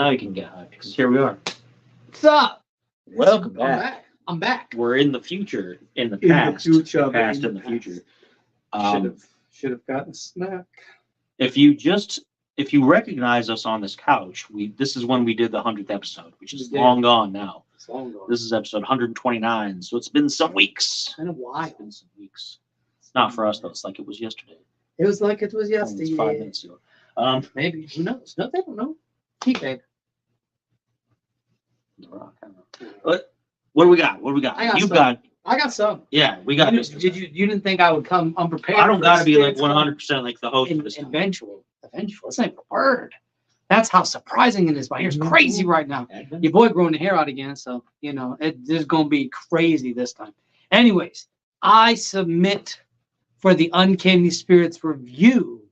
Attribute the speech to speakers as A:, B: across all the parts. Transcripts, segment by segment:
A: now you can get hyped because here we are.
B: What's up?
A: Welcome back.
B: I'm back.
A: We're in the future, in the
B: In the
A: past,
B: future,
A: past
B: in
A: in
B: the
A: the future.
B: Should have gotten a snack.
A: If you recognize us on this couch, this is when we did the 100th episode, which is long gone now.
B: It's long gone.
A: This is episode 129, so it's been some weeks.
B: Kind of why?
A: It's been some weeks. It's not for us though. It's like it was yesterday.
B: It was like it was
A: It's
B: yesterday.
A: 5 minutes ago.
B: Maybe. Who knows? No, they don't know. Keep it.
A: What do we got? What do we got?
B: I got some.
A: Yeah, we got.
B: You didn't think I would come unprepared?
A: I don't got to be like 100% like the host.
B: Eventual. It's not even a word. That's how surprising it is. My hair's crazy right now. Your boy growing the hair out again, so it's gonna be crazy this time. Anyways, I submit for the Uncanny Spirits review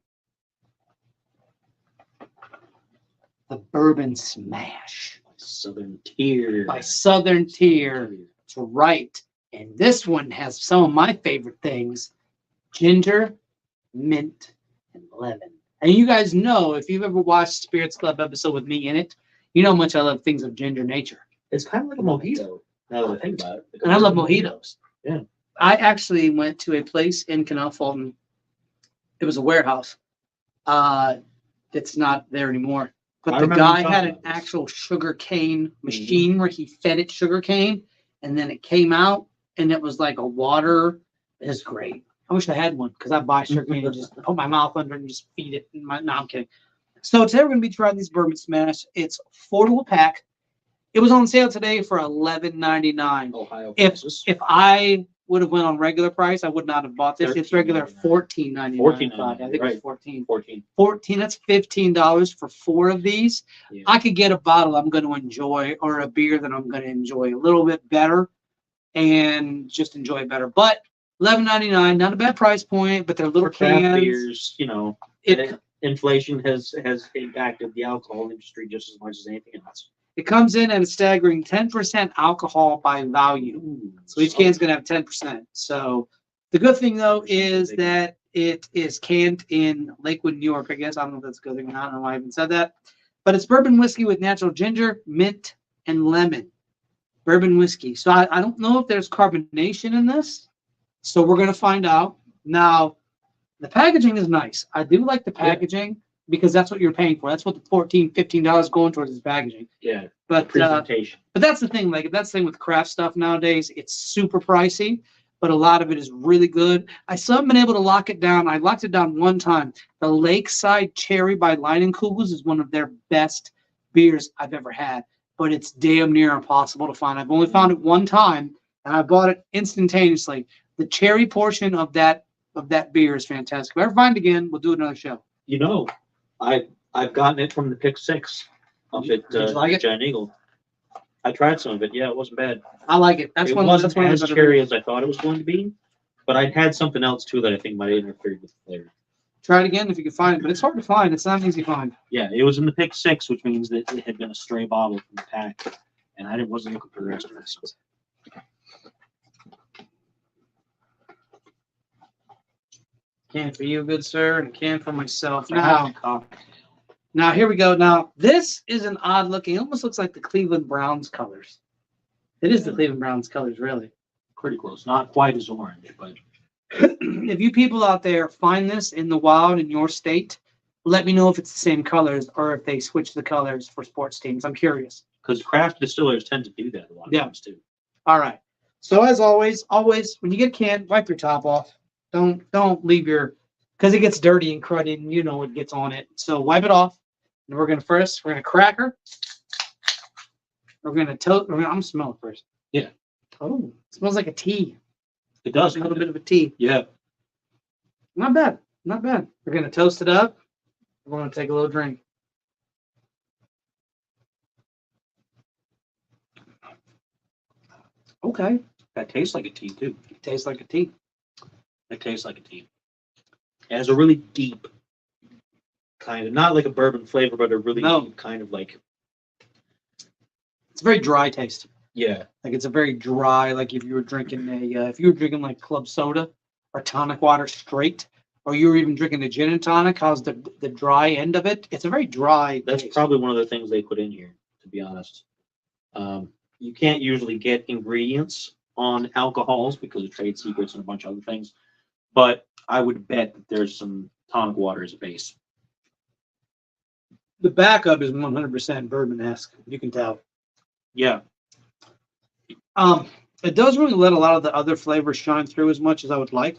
B: the Bourbon Smash
A: Southern Tier.
B: by Southern Tier. That's right. And this one has some of my favorite things: ginger, mint, and lemon. And you guys know, if you've ever watched Spirits Club episode with me in it, you know how much I love things of ginger nature.
A: It's kind of like a mojito, now that I think about it.
B: And I love mojitos.
A: Yeah.
B: I actually went to a place in Canal Fulton. It was a warehouse. It's not there anymore. But the guy had an actual sugar cane machine where he fed it sugar cane, and then it came out, and it was like a water. It's great. I wish I had one because I buy sugar cane and just put my mouth under it and just feed it. No, I'm kidding. So today we're going to be trying these Bourbon Smash. It's $4 to a pack. It was on sale today for $11.99.
A: Ohio
B: prices. If I would have went on regular price, I would not have bought this. It's regular $14.99.
A: $14.99.
B: I think it's 14.
A: 14.
B: That's $15 for 4 of these. Yeah. I could get a bottle I'm going to enjoy or a beer that I'm going to enjoy a little bit better and just enjoy it better. But $11.99, not a bad price point, but they're little cans.
A: Beers, inflation has impacted the alcohol industry just as much as anything else.
B: It comes in at a staggering 10% alcohol by value. So each can's going to have 10%. So the good thing, though, is that it is canned in Lakewood, New York, I guess. I don't know if that's a good thing or not. I don't know why I even said that. But it's bourbon whiskey with natural ginger, mint, and lemon. Bourbon whiskey. So I don't know if there's carbonation in this. So we're going to find out. Now, the packaging is nice. I do like the packaging because that's what you're paying for. That's what the $14, $15 going towards is packaging.
A: Yeah.
B: But
A: presentation.
B: But that's the thing. Like that's the thing with craft stuff nowadays. It's super pricey, but a lot of it is really good. I still haven't been able to lock it down. I locked it down one time. The Lakeside Cherry by Leinenkugels is one of their best beers I've ever had, but it's damn near impossible to find. I've only found it one time, and I bought it instantaneously. The cherry portion of that beer is fantastic. If I ever find it again, we'll do another show.
A: I've gotten it from the Pick 6 up at Giant Eagle. I tried some of it. Yeah, it wasn't bad.
B: I like it.
A: It wasn't as cherry as I thought it was going to be, but I'd had something else too that I think might have interfered with the flavor.
B: Try it again if you can find it, but it's hard to find. It's not an easy find.
A: Yeah, it was in the Pick 6, which means that it had been a stray bottle from the pack, and I wasn't looking for the rest of it. So.
B: Can for you, good sir, and can for myself. Now here we go. Now this is an odd looking. It almost looks like the Cleveland Browns colors. It is the Cleveland Browns colors, really.
A: Pretty close. Not quite as orange, but
B: if you people out there find this in the wild in your state, let me know if it's the same colors or if they switch the colors for sports teams. I'm curious.
A: Because craft distillers tend to do that a lot of times too.
B: All right. So as always, when you get a can, wipe your top off. Don't leave because it gets dirty and cruddy and you know what gets on it. So wipe it off. And we're gonna crack her. We're gonna toast. I'm gonna smell it first.
A: Yeah.
B: Oh, it smells like a tea.
A: It does.
B: A little bit of a tea.
A: Yeah.
B: Not bad. Not bad. We're gonna toast it up. We're gonna take a little drink. Okay.
A: That tastes like a tea too.
B: It tastes like a tea.
A: It tastes like a tea. It has a really deep kind of, not like a bourbon flavor, but a really deep kind of like.
B: It's a very dry taste.
A: Yeah.
B: Like it's a very dry, like if you were drinking like club soda or tonic water straight, or you're even drinking a gin and tonic, how's the dry end of it? It's a very dry.
A: That's
B: taste.
A: probably one of the things they put in here, to be honest. You can't usually get ingredients on alcohols because of trade secrets and a bunch of other things, but I would bet that there's some tonic water as a base.
B: The backup is 100% bourbon-esque. You can tell.
A: Yeah.
B: It doesn't really let a lot of the other flavors shine through as much as I would like.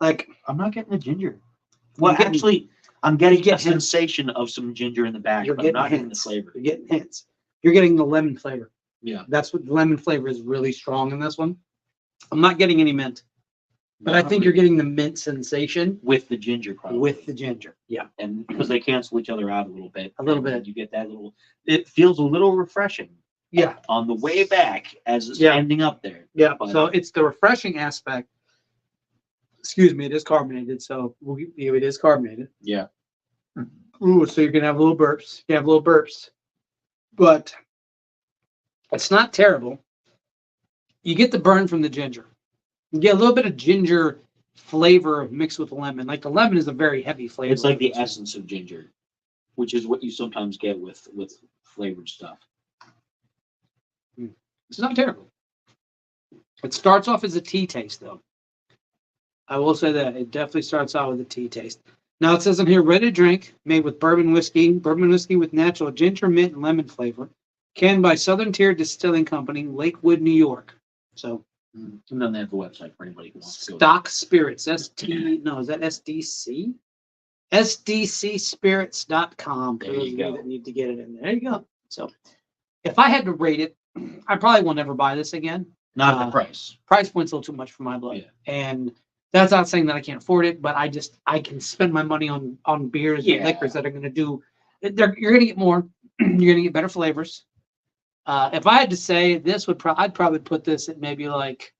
B: Like,
A: I'm not getting the ginger. Well,
B: You're getting-
A: actually, I'm getting
B: you
A: a
B: get hints.
A: sensation of some ginger in the back,
B: You're
A: but I'm
B: getting
A: not getting the
B: hints.
A: flavor.
B: You're getting hints. You're getting the lemon flavor.
A: Yeah.
B: That's what the lemon flavor is really strong in this one. I'm not getting any mint, but I think you're getting the mint sensation
A: with the ginger, probably.
B: with the ginger. Yeah,
A: And because they cancel each other out a little bit.
B: A little
A: and
B: bit.
A: You get that little, it feels a little refreshing
B: yeah,
A: on the way back as it's
B: Yeah.
A: ending up there.
B: yeah.
A: But-
B: So it's the refreshing aspect. Excuse me, it is carbonated, so it is carbonated.
A: Yeah.
B: Ooh, so you're gonna have little burps. You have little burps, but it's not terrible. You get the burn from the ginger. You get a little bit of ginger flavor mixed with lemon. Like the lemon is a very heavy flavor.
A: It's like the essence of ginger, which is what you sometimes get with flavored stuff.
B: It's not terrible. It starts off as a tea taste, though. I will say that it definitely starts out with a tea taste. Now it says on here, ready to drink, made with bourbon whiskey with natural ginger, mint, and lemon flavor, canned by Southern Tier Distilling Company, Lakewood, New York. So
A: And then they have the website for anybody who wants to go.
B: Stock Spirits, is that SDC? SDCspirits.com.
A: There you go.
B: That need to get it in there. There you go. So if I had to rate it, I probably will never buy this again.
A: Not the price.
B: Price point's a little too much for my blood.
A: Yeah.
B: And that's not saying that I can't afford it, but I can spend my money on beers and
A: Yeah.
B: liquors that are going to do. You're going to get more. You're going to get better flavors. If I had to say, this would I'd probably put this at maybe like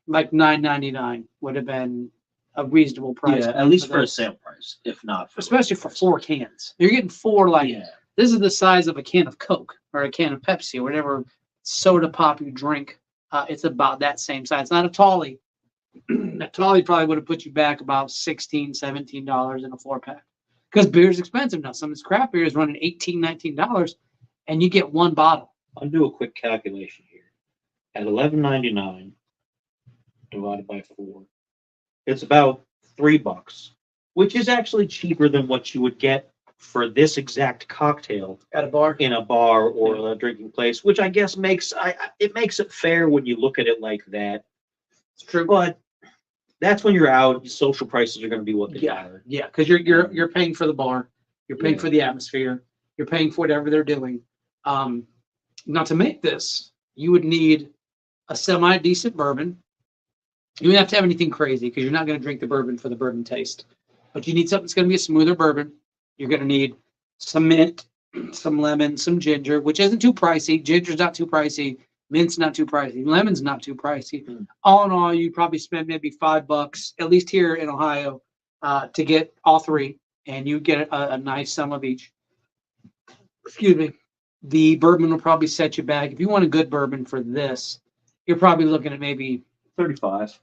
B: $9.99 would have been a reasonable price.
A: Yeah, at least for a
B: this.
A: sale price, if not for
B: Especially for 4 cans. You're getting 4 like
A: Yeah.
B: this is the size of a can of Coke or a can of Pepsi or whatever soda pop you drink. It's about that same size. It's not a Tolly. A Tolly probably would have put you back about $16, $17 in a 4-pack. Because beer is expensive now. Some of this craft beer is running $18, $19, and you get 1 bottle.
A: I'll do a quick calculation here. At $11.99 divided by 4, it's about $3, which is actually cheaper than what you would get for this exact cocktail
B: At a bar?
A: in a bar or a drinking place, which I guess makes it fair when you look at it like that.
B: It's true.
A: But that's when you're out. Social prices are going to be what they
B: Yeah,
A: are.
B: yeah, because you're paying for the bar, you're paying
A: Yeah.
B: for the atmosphere, you're paying for whatever they're doing. Not to make this, you would need a semi-decent bourbon. You don't have to have anything crazy because you're not going to drink the bourbon for the bourbon taste. But you need something that's going to be a smoother bourbon. You're going to need some mint, some lemon, some ginger, which isn't too pricey. Ginger's not too pricey. Mint's not too pricey. Lemon's not too pricey.
A: Mm.
B: All in all, you probably spend maybe $5, at least here in Ohio, to get all 3, and you get a nice sum of each. Excuse me. The bourbon will probably set you back. If you want a good bourbon for this, you're probably looking at maybe
A: 35,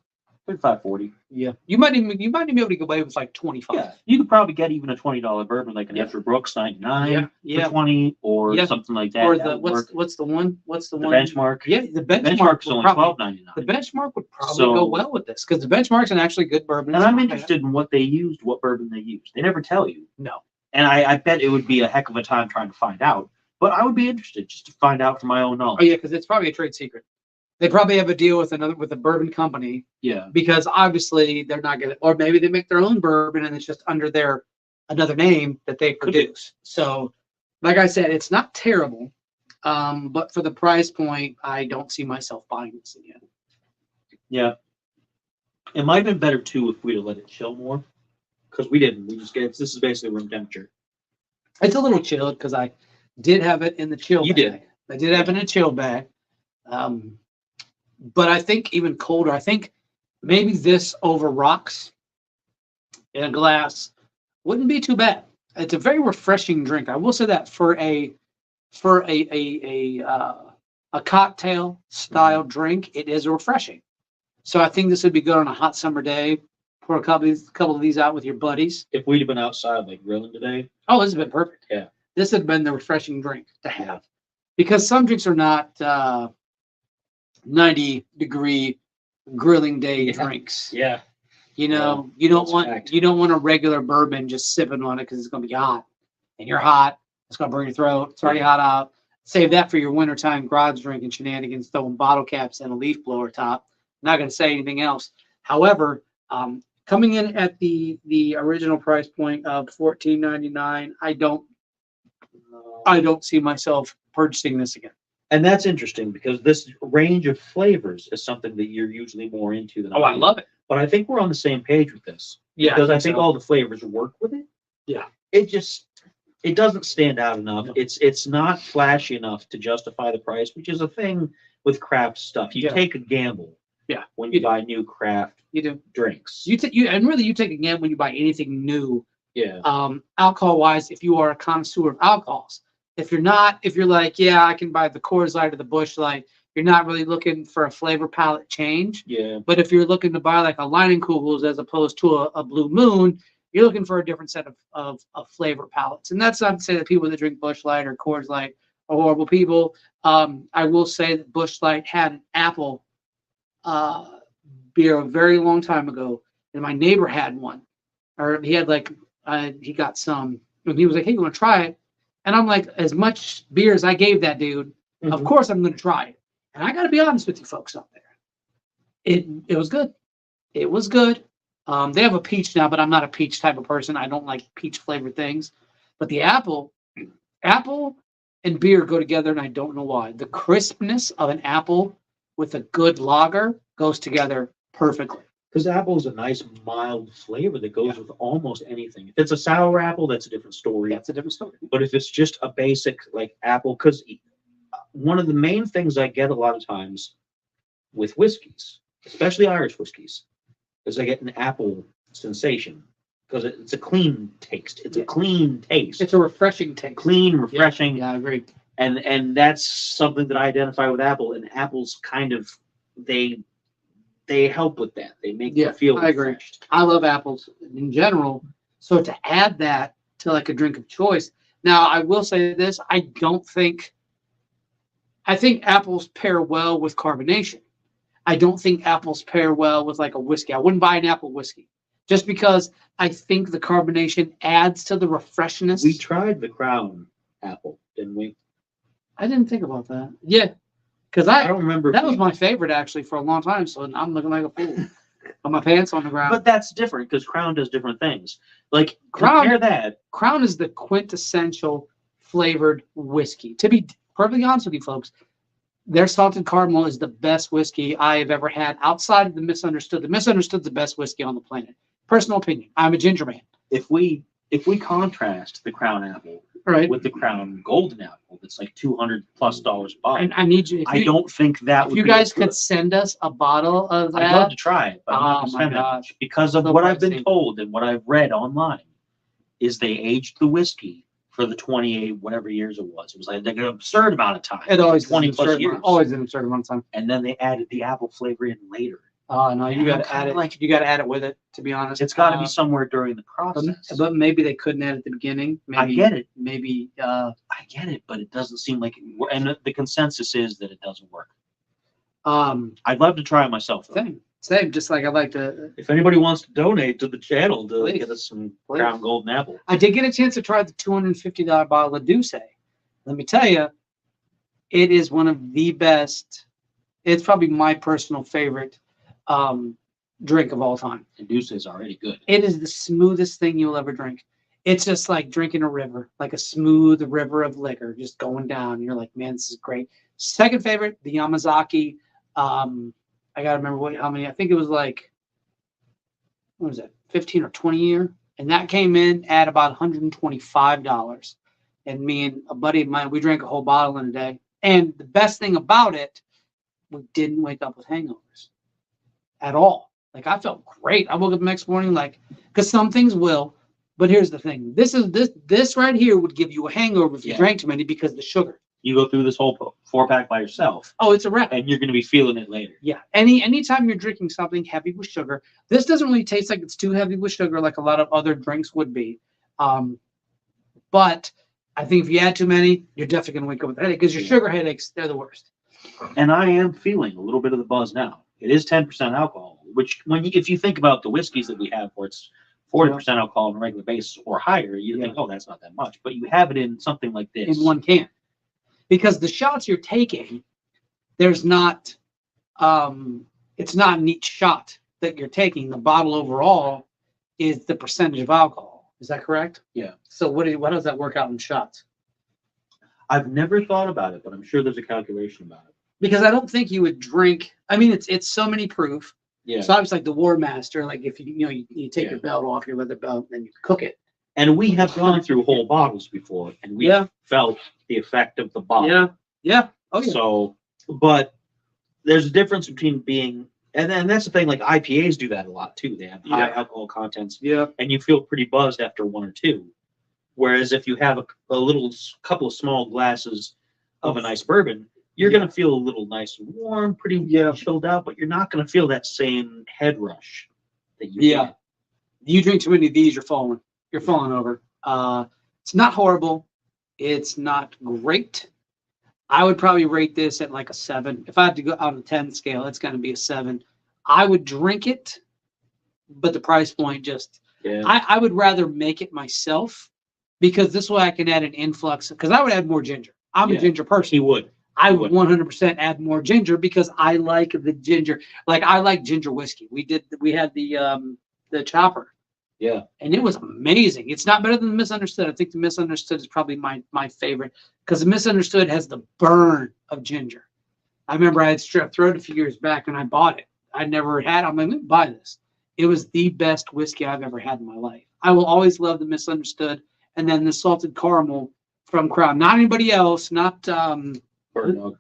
A: 40.
B: You might even be able to get away with like 25.
A: Yeah, you could probably get even a $20 bourbon, like an
B: Yeah.
A: After Brooks 99
B: Yeah, yeah.
A: for 20, or
B: Yeah.
A: something like that.
B: Or
A: That
B: the
A: would work.
B: what's the one? What's the
A: The
B: one?
A: benchmark.
B: Yeah, the benchmark
A: Benchmark's
B: would
A: only
B: probably
A: $12.99.
B: the benchmark would probably
A: So-
B: go well with this because the benchmark's an actually good bourbon.
A: And
B: It's
A: I'm
B: not bad.
A: interested in what they used, what bourbon they used. They never tell you.
B: No.
A: And I bet it would be a heck of a time trying to find out. But I would be interested just to find out for my own knowledge.
B: Oh yeah, because it's probably a trade secret. They probably have a deal with a bourbon company
A: Yeah.
B: because obviously they're not gonna, or maybe they make their own bourbon and it's just under their another name that they
A: Could be.
B: produce. So, like I said, it's not terrible, but for the price point, I don't see myself buying this again.
A: Yeah. It might have been better too if we'd have let it chill more. Because we didn't. We just this is basically room temperature.
B: It's a little chilled because I did have it in the chill
A: You
B: bag.
A: did.
B: I did have it in a chill bag. But I think even colder, I think maybe this over rocks in a glass wouldn't be too bad. It's a very refreshing drink. I will say that for a cocktail style drink, it is refreshing. So I think this would be good on a hot summer day. Pour pour a couple of these out with your buddies.
A: If we'd have been outside like grilling today,
B: Oh, this has been perfect.
A: Yeah.
B: This has been the refreshing drink to have, because some drinks are not 90-degree grilling day drinks.
A: yeah,
B: You know,
A: that's fact.
B: you don't want a regular bourbon just sipping on it because it's going to be hot, and you're hot. It's going to burn your throat. It's already hot out. Save that for your wintertime garage drinking shenanigans, throwing bottle caps and a leaf blower top. Not going to say anything else. However, coming in at the original price point of $14.99, I don't see myself purchasing this again.
A: And that's interesting because this range of flavors is something that you're usually more into than
B: Oh, I love it.
A: But I think we're on the same page with this.
B: Yeah,
A: Because I think
B: so.
A: all the flavors work with it.
B: Yeah.
A: It doesn't stand out enough.
B: No.
A: It's not flashy enough to justify the price, which is a thing with craft stuff. You take a gamble.
B: Yeah,
A: When you buy new craft
B: You do.
A: drinks.
B: You take a gamble when you buy anything new.
A: Yeah.
B: Alcohol wise, if you are a connoisseur of alcohols. If you're not, if you're like, yeah, I can buy the Coors Light or the Busch Light, you're not really looking for a flavor palette change.
A: Yeah.
B: But if you're looking to buy like a Leinenkugels as opposed to a Blue Moon, you're looking for a different set of flavor palettes. And that's not to say that people that drink Busch Light or Coors Light are horrible people. I will say that Busch Light had an apple beer a very long time ago, and my neighbor had one, or he had he got some, and he was like, "Hey, you want to try it?" And I'm like, as much beer as I gave that dude, of course I'm going to try it. And I got to be honest with you folks out there, it was good. It was good. They have a peach now, but I'm not a peach type of person. I don't like peach flavored things. But the apple and beer go together, and I don't know why. The crispness of an apple with a good lager goes together perfectly.
A: Because apple is a nice mild flavor that goes with almost anything. If it's a sour apple, that's a different story.
B: That's a different story.
A: But if it's just a basic like apple, because one of the main things I get a lot of times with whiskeys, especially Irish whiskeys, is I get an apple sensation because it's a clean taste. It's a clean taste.
B: It's a refreshing taste.
A: Clean, refreshing.
B: Yeah, I agree.
A: And that's something that I identify with apple. And apples kind of they help with that. They make you feel
B: I agree.
A: refreshed.
B: I love apples in general. So to add that to like a drink of choice. Now I will say this, I think apples pair well with carbonation. I don't think apples pair well with like a whiskey. I wouldn't buy an apple whiskey just because I think the carbonation adds to the refreshness.
A: We tried the Crown apple, didn't we?
B: I didn't think about that. Yeah. Because
A: I don't remember.
B: That was my favorite actually for a long time. So I'm looking like a fool. With my pants on the ground.
A: But that's different because Crown does different things. Like
B: Crown is the quintessential flavored whiskey. To be perfectly honest with you folks, their salted caramel is the best whiskey I have ever had outside of the Misunderstood. The Misunderstood's the best whiskey on the planet. Personal opinion. I'm a ginger man.
A: If we contrast the Crown apple with the Crown Golden apple, that's like $200+ a bottle.
B: I need you.
A: I don't think that would.
B: If you guys could send us a bottle of that,
A: I'd love to try it, but I'm not gonna spend that much because of what I've been told and what I've read online. Is they aged the whiskey for the 28 whatever years it was. It was like an absurd amount of time.
B: It always
A: 20+ years.
B: Always an absurd amount of time.
A: And then they added the apple flavor in later.
B: Oh no, you got to add it. You got to add it with it. To be honest,
A: it's got to be somewhere during the process.
B: But maybe they couldn't add it at the beginning. Maybe,
A: I get it.
B: Maybe
A: I get it, but it doesn't seem like it. And the consensus is that it doesn't work. I'd love to try it myself.
B: Same. Just like I'd like to.
A: If anybody wants to donate to the channel to get us some Crown Golden apple,
B: I did get a chance to try the $250 bottle of Douce. Let me tell you, it is one of the best. It's probably my personal favorite drink of all time.
A: And Douce is already good.
B: It is the smoothest thing you'll ever drink. It's just like drinking a river, like a smooth river of liquor just going down. You're like, man, this is great. Second favorite, the Yamazaki. I gotta remember how many. I think it was like, what was it, 15 or 20 year, and that came in at about $125. And me and a buddy of mine, we drank a whole bottle in a day. And the best thing about it, we didn't wake up with hangovers at all. Like I felt great. I woke up the next morning like, because some things will, but here's the thing. This right here would give you a hangover if you drank too many because of the sugar.
A: You go through this whole 4-pack by yourself,
B: Oh, it's a wrap.
A: and you're going to be feeling it later.
B: Yeah. Anytime you're drinking something heavy with sugar, this doesn't really taste like it's too heavy with sugar like a lot of other drinks would be. But I think if you add too many, you're definitely going to wake up with a headache because your sugar headaches, they're the worst.
A: And I am feeling a little bit of the buzz now. It is 10% alcohol, which if you think about the whiskeys that we have where it's 40% alcohol on a regular basis or higher, you think, oh, that's not that much. But you have it in something like this.
B: In one can. Because the shots you're taking, there's not, it's not in each shot that you're taking. The bottle overall is the percentage of alcohol. Is that correct?
A: Yeah.
B: So what does that work out in shots?
A: I've never thought about it, but I'm sure there's a calculation about it.
B: Because I don't think you would drink. I mean, it's so many proof.
A: Yeah.
B: So obviously, like the War Master, like if you take your belt off, your leather belt, and then you cook it.
A: And we have gone through whole bottles before, and we felt the effect of the bottle.
B: Yeah. Yeah. Oh, yeah.
A: So, but there's a difference between being, and then that's the thing. Like IPAs do that a lot too. They have high alcohol contents.
B: Yeah.
A: And you feel pretty buzzed after one or two. Whereas if you have a couple of small glasses of a nice bourbon, you're going to feel a little nice and warm, pretty chilled out, but you're not going to feel that same head rush that you get.
B: You drink too many of these, you're falling over. It's not horrible. It's not great. I would probably rate this at like a 7. If I had to go on a 10 scale, it's going to be a 7. I would drink it, but the price point I would rather make it myself because this way I can add an influx because I would add more ginger. I'm a ginger person.
A: He would.
B: I would 100% add more ginger because I like the ginger. Like I like ginger whiskey. We had the chopper.
A: Yeah.
B: And it was amazing. It's not better than the Misunderstood. I think the Misunderstood is probably my favorite because the Misunderstood has the burn of ginger. I remember I had strep throat a few years back and I bought it. I never had. I'm like, let me buy this. It was the best whiskey I've ever had in my life. I will always love the Misunderstood. And then the salted caramel from Crown. Not anybody else. Not
A: Bird Dog.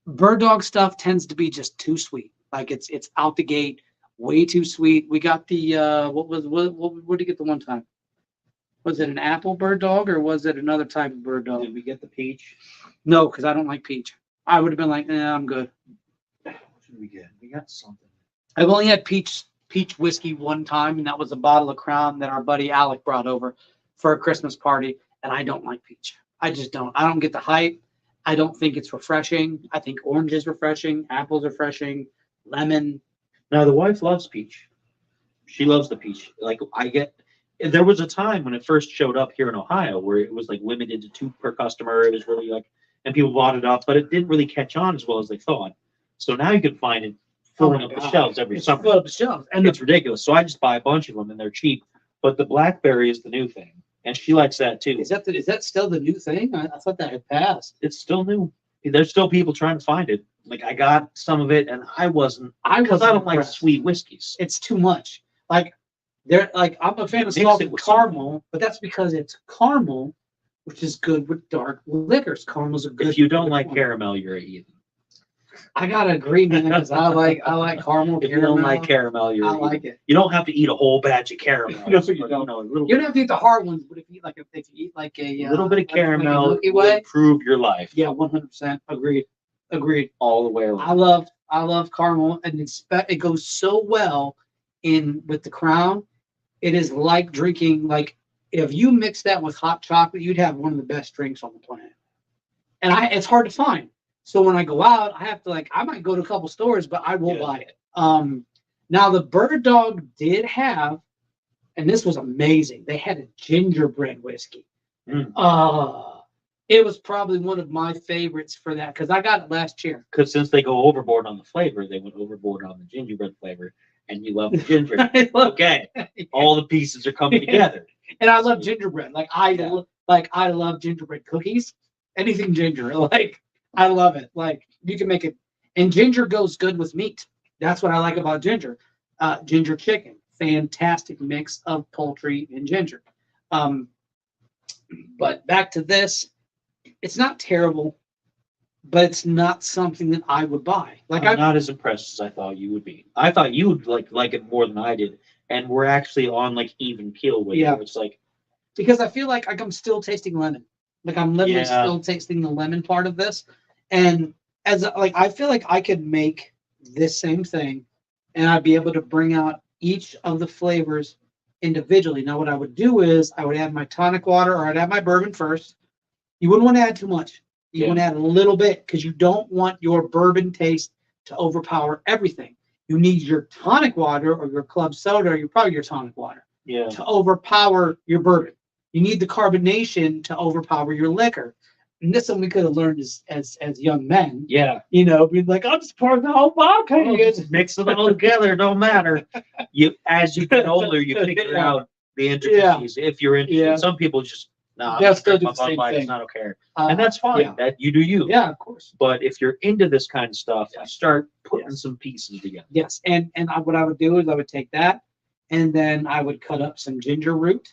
B: Bird Dog stuff tends to be just too sweet. Like it's out the gate. Way too sweet. We got the what did you get the one time? Was it an apple bird dog or was it another type of bird dog?
A: Did we get the peach?
B: No, because I don't like peach. I would have been like, I'm good.
A: What did we get? We got something.
B: I've only had peach whiskey one time, and that was a bottle of Crown that our buddy Alec brought over for a Christmas party, and I don't like peach. I just don't. I don't get the hype. I don't think it's refreshing. I think orange is refreshing. Apple's refreshing. Lemon.
A: Now, the wife loves peach. She loves the peach. Like, there was a time when it first showed up here in Ohio where it was like limited to 2 per customer. It was really and people bought it up, but it didn't really catch on as well as they thought. So now you can find it filling up the shelves every summer.
B: Fill up the shelves.
A: And it's ridiculous. So I just buy a bunch of them and they're cheap. But the blackberry is the new thing. And she likes that too.
B: Is that still the new thing? I thought that had passed.
A: It's still new. There's still people trying to find it. Like I got some of it, and I wasn't because I don't like sweet whiskeys.
B: It's too much. Like I'm a fan of salted caramel, but that's because it's caramel, which is good with dark liquors. Caramels are good.
A: If you don't like caramel, you're a heathen.
B: I gotta agree, man, because I like caramel.
A: If you don't like caramel, you're
B: I like it.
A: You don't have to eat a whole batch of caramel.
B: No, you don't. You don't have to eat the hard ones, but if you eat like a
A: little bit of caramel,
B: Milky Way,
A: will improve your life.
B: Yeah, 100%. Agreed.
A: All the way around.
B: I love caramel, and it goes so well with the Crown. It is like drinking, like if you mix that with hot chocolate, you'd have one of the best drinks on the planet. And it's hard to find. So when I go out, I have to I might go to a couple stores, but I will buy it. Now the Bird Dog did have, and this was amazing. They had a gingerbread whiskey. It was probably one of my favorites for that because I got it last year.
A: Because since they go overboard on the flavor, they went overboard on the gingerbread flavor, and you love the ginger. Okay, all the pieces are coming together.
B: And I love gingerbread. I love gingerbread cookies. Anything ginger, I love it. Like you can make it, and ginger goes good with meat. That's what I like about ginger. Ginger chicken, fantastic mix of poultry and ginger. But back to this. It's not terrible, but it's not something that I would buy.
A: I'm not as impressed as I thought you would be. I thought you would like it more than I did, and we're actually on even keel with it. It's
B: because I feel like I'm still tasting lemon. Like I'm literally
A: Yeah.
B: still tasting the lemon part of this. And as like I feel like I could make this same thing and I'd be able to bring out each of the flavors individually. Now what I would do is I would add my tonic water or I'd add my bourbon first. You wouldn't want to add too much. You want to add a little bit because you don't want your bourbon taste to overpower everything. You need your tonic water or your club soda, or probably your tonic water, to overpower your bourbon. You need the carbonation to overpower your liquor. And this one we could have learned as young men.
A: Yeah.
B: You know, being like, I'm just pouring the whole vodka.
A: Oh, just mix it all together. Don't matter. As you get older, you figure out the intricacies if you're interested.
B: Yeah.
A: Some people just
B: They'll still do
A: my
B: the same
A: Bud Light,
B: thing.
A: it's not okay. And that's fine.
B: Yeah.
A: That you do you.
B: Yeah, of course.
A: But if you're into this kind of stuff,
B: Yeah.
A: you start putting some pieces together.
B: Yes, and what I would do is I would take that, and then I would cut up some ginger root,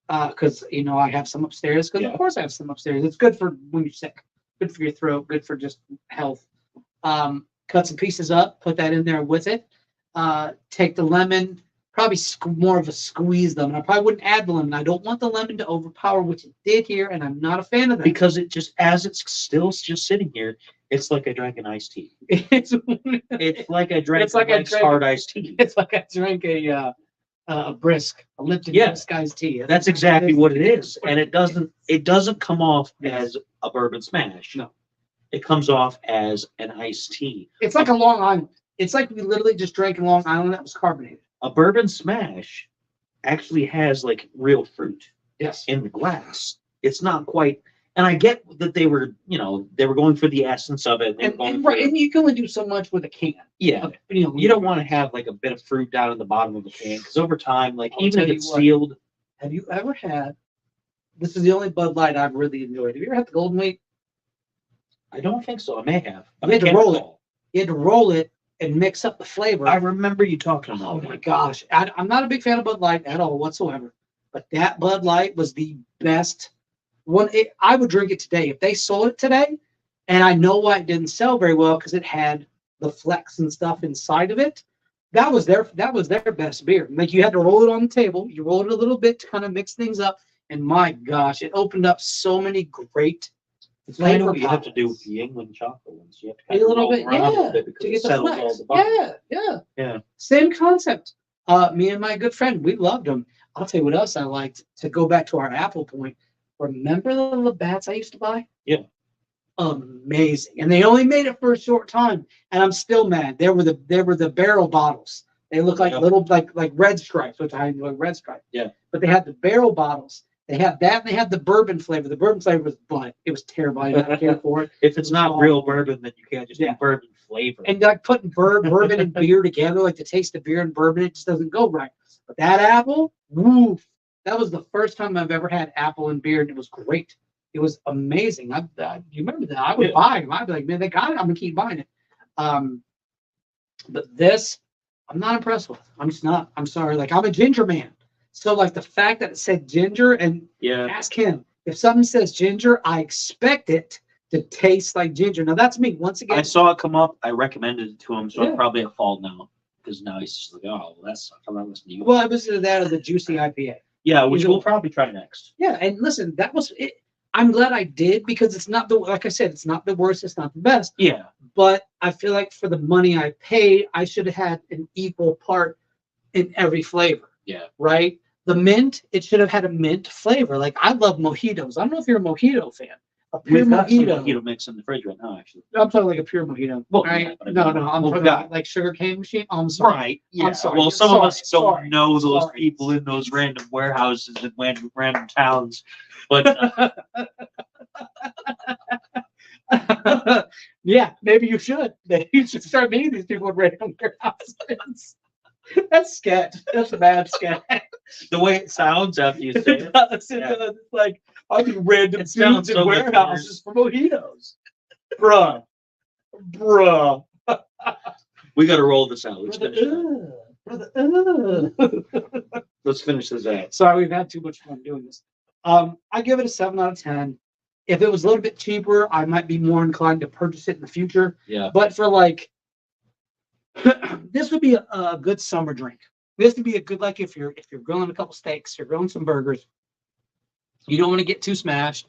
B: because you know I have some upstairs. Because
A: Yeah.
B: of course I have some upstairs. It's good for when you're sick. Good for your throat. Good for just health. Cut some pieces up. Put that in there with it. Take the lemon. Probably more of a squeeze them. And I probably wouldn't add the lemon. I don't want the lemon to overpower, which it did here, and I'm not a fan of that.
A: Because it just, as it's still just sitting here, it's like I drank an iced tea.
B: it's
A: It's like I drank
B: It's like
A: a
B: I
A: nice
B: drank-
A: hard iced tea.
B: it's like I drank a brisk, a Lipton
A: Yeah.
B: brisk iced tea.
A: That's exactly what it is. And it doesn't come off as a bourbon smash.
B: No.
A: It comes off as an iced tea.
B: It's like a Long Island. It's like we literally just drank a Long Island that was carbonated.
A: A bourbon smash actually has like real fruit
B: Yes.
A: in the glass. It's not quite, and I get that they were going for the essence of it. They were
B: And,
A: going
B: and,
A: for-
B: right, and you can only do so much with a can.
A: yeah, you don't want to have like a bit of fruit down in the bottom of a can because over time, like
B: I'll
A: even if
B: tell you
A: it's
B: what.
A: sealed,
B: Have you ever had? This is the only Bud Light I've really enjoyed. Have you ever had the Golden Wheat?
A: I don't think so. I may have.
B: You had to
A: can't
B: roll it.
A: recall.
B: You had to roll it and mix up the flavor.
A: I remember you talking
B: Oh
A: about
B: my
A: it.
B: gosh. I'm not a big fan of Bud Light at all whatsoever. But that Bud Light was the best one. I would drink it today. If they sold it today, and I know why it didn't sell very well because it had the flecks and stuff inside of it. That was their best beer. Like you had to roll it on the table. You roll it a little bit to kind of mix things up. And my gosh, it opened up so many great
A: I know
B: flavor
A: what you have to do
B: profiles.
A: with the England chocolate ones. You have to
B: A
A: kind of
B: little
A: roll
B: bit,
A: around a
B: yeah,
A: little bit because
B: to
A: it
B: get the
A: settles all
B: flex.
A: the bubbles.
B: Yeah.
A: Yeah.
B: Same concept. Me and my good friend, we loved them. I'll tell you what else I liked. To go back to our Apple point, remember the Labatt's I used to buy?
A: Yeah.
B: Amazing. And they only made it for a short time, and I'm still mad. They were the barrel bottles. They look like
A: Yep.
B: little like red stripes, which I enjoy red stripe.
A: Yeah.
B: But they had the barrel bottles. They had that, and they had the bourbon flavor. The bourbon flavor was blunt. It was terrible. I didn't care for it.
A: If it's not real bourbon, then you can't just
B: Yeah.
A: do bourbon flavor.
B: And like putting bourbon and beer together, like the taste of beer and bourbon, it just doesn't go right. But that apple, woof, that was the first time I've ever had apple and beer, and it was great. It was amazing. You remember that? I would
A: Yeah.
B: buy them. I'd be like, man, they got it. I'm gonna keep buying it. But this, I'm not impressed with. I'm just not. I'm sorry. Like I'm a ginger man, so like the fact that it said ginger, and
A: yeah.
B: ask him if something says ginger, I expect it to taste like ginger. Now that's me. Once again,
A: I saw it come up. I recommended it to him, so
B: Yeah.
A: I'm probably at fault now because now he's just like, oh, well, that's I'm not listening to you.
B: well, it was that or the juicy IPA.
A: Yeah, which
B: You know-
A: we'll probably try next.
B: Yeah, and listen, that was it. I'm glad I did because it's not the like I said, it's not the worst, it's not the best.
A: Yeah,
B: But I feel like for the money I paid, I should have had an equal part in every flavor.
A: Yeah.
B: Right? The mint, it should have had a mint flavor. Like I love mojitos. I don't know if you're a mojito fan. A pure
A: we've got some
B: mojito.
A: mojito mix in the fridge right now, actually.
B: I'm talking like a pure mojito.
A: Well,
B: right?
A: yeah, but I
B: No,
A: mean,
B: no, I'm
A: well,
B: talking
A: we
B: about like sugar cane machine. Oh, I'm sorry.
A: Right. Yeah.
B: sorry.
A: Well, some of us don't
B: Sorry.
A: know those
B: Sorry.
A: people in those random warehouses in random towns, but
B: Yeah, maybe you should. Maybe you should start meeting these people in random warehouses. That's sketch. That's a bad sketch.
A: the way it sounds after you say
B: It
A: it,
B: does.
A: Yeah.
B: It's like I'll be random
A: It sounds
B: dudes in
A: so good.
B: warehouses for mojitos. Bruh.
A: we got to roll this out. Let's finish it.
B: Brother,
A: Let's finish this out.
B: Sorry, we've had too much fun doing this. I give it a 7 out of 10. If it was a little bit cheaper, I might be more inclined to purchase it in the future.
A: Yeah.
B: But for like, this would be a good summer drink. This would be a good, like if you're grilling a couple steaks, you're grilling some burgers. You don't want to get too smashed.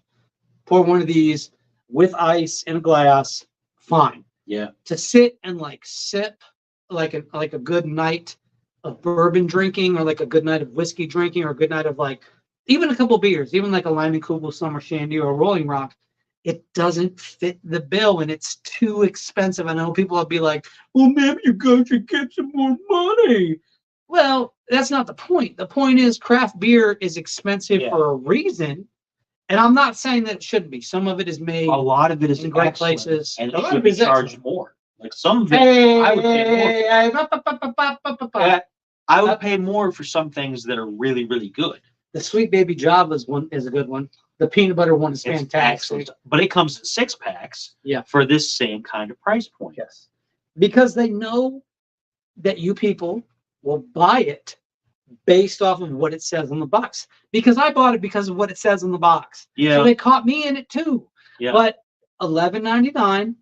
B: pour one of these with ice in a glass, fine.
A: Yeah.
B: To sit and like sip like a good night of bourbon drinking, or like a good night of whiskey drinking, or a good night of like even a couple beers, even like a Lyman Kugel Summer Shandy or a Rolling Rock, it doesn't fit the bill and it's too expensive. I know people will be like, well, maybe you guys should get some more money. Well, that's not the point. The point is craft beer is expensive for a reason. And I'm not saying that it shouldn't be. Some of it is made
A: A lot of it is
B: in great
A: excellent,
B: places.
A: and
B: A
A: it
B: lot
A: should
B: of
A: be
B: it is
A: charged
B: excellent.
A: more. Like some of it, I would pay more. I would pay more for some things that are really, really good.
B: The Sweet Baby Java's one is a good one. The peanut butter one is
A: It's
B: fantastic.
A: excellent, but it comes in 6-packs.
B: Yeah.
A: For this same kind of price point.
B: Yes. Because they know that you people will buy it based off of what it says on the box. Because I bought it because of what it says on the box.
A: Yeah.
B: So they caught me in it too.
A: Yeah.
B: But $11.99.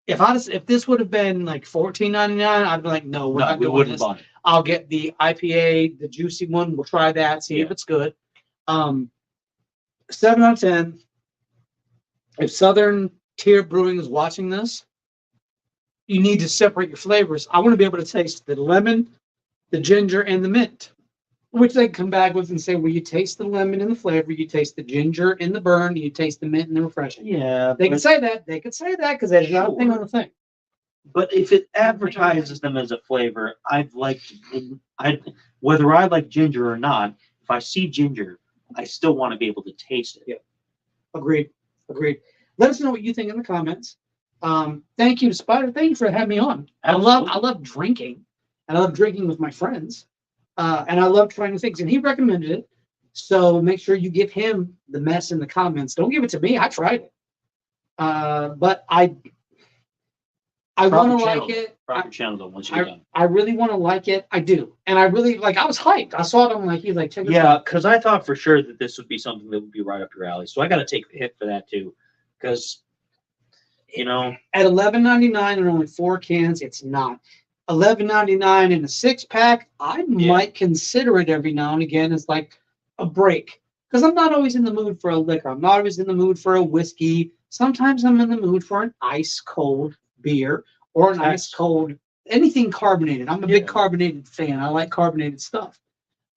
B: If this would have been like $14.99, I'd be like, no, we're not doing this. I'll get the IPA, the juicy one. We'll try that, see if it's good. 7 out of 10. If Southern Tier Brewing is watching this, you need to separate your flavors. I want to be able to taste the lemon, the ginger, and the mint, which they come back with and say, well, you taste the lemon in the flavor, you taste the ginger in the burn, you taste the mint in the refreshing.
A: Yeah.
B: They can say that. They could say that because there's nothing on the thing.
A: But if it advertises them as a flavor, whether I like ginger or not, if I see ginger, I still want to be able to taste it.
B: Yeah. Agreed. Let us know what you think in the comments. Thank you to Spider. Thank you for having me on.
A: Absolutely.
B: I love drinking, and I love drinking with my friends, and I love trying new things. And he recommended it, so make sure you give him the mess in the comments. Don't give it to me. I tried it, but I want to like it.
A: Proper channel though. Once you're done.
B: I really want to like it. I do, and I really like. I was hyped. I saw it on like he's like check this out.
A: Yeah, because I thought for sure that this would be something that would be right up your alley. So I got to take the hit for that too, because at
B: $11.99 and only 4 cans, it's not. $11.99 in a 6-pack, I might consider it every now and again as like a break, because I'm not always in the mood for a liquor. I'm not always in the mood for a whiskey. Sometimes I'm in the mood for an ice cold beer or an ice cold anything carbonated. I'm a big carbonated fan. I like carbonated stuff.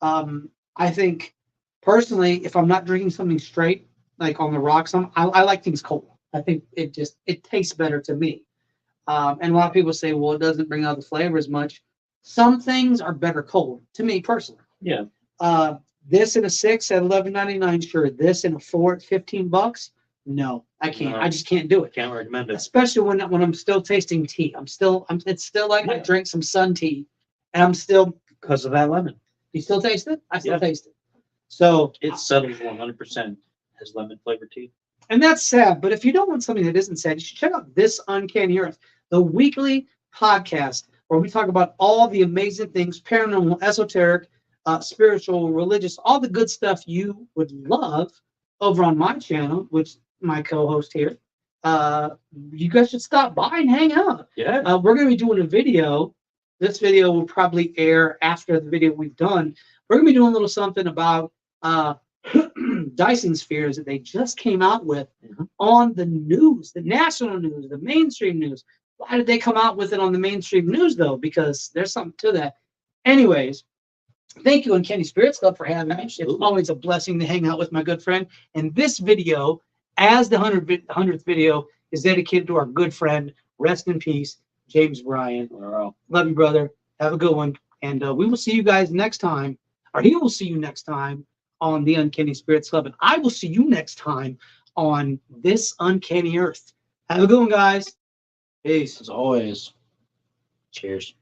B: I think personally, if I'm not drinking something straight like on the rocks, I like things cold. I think it tastes better to me. And a lot of people say, well, it doesn't bring out the flavor as much. Some things are better cold to me personally.
A: Yeah.
B: This in a 6 at $11.99, sure. This in a 4 at $15, no, I can't. I just can't do it.
A: Can't recommend it.
B: Especially when I'm still tasting tea. It's still like I drank some sun tea, and I'm still
A: because of that lemon.
B: You still taste it? I still taste it. So
A: it settles 100% as lemon flavored tea.
B: And that's sad. But if you don't want something that isn't sad, you should check out This Uncanny Earth, the weekly podcast where we talk about all the amazing things, paranormal, esoteric, spiritual, religious, all the good stuff you would love over on my channel, which my co-host here. You guys should stop by and hang out.
A: Yeah.
B: We're going to be doing a video. This video will probably air after the video we've done. We're going to be doing a little something about Dyson spheres that they just came out with on the news, the national news, the mainstream news. Why did they come out with it on the mainstream news, though? Because there's something to that. Anyways, thank you, Uncanny Spirits Club, for having me. It's always a blessing to hang out with my good friend. And this video, as the 100th video, is dedicated to our good friend, rest in peace, James Bryan.
A: Wow.
B: Love you, brother. Have a good one. And we will see you guys next time, or he will see you next time on the Uncanny Spirits Club. And I will see you next time on This Uncanny Earth. Have a good one, guys. Peace.
A: As always, cheers.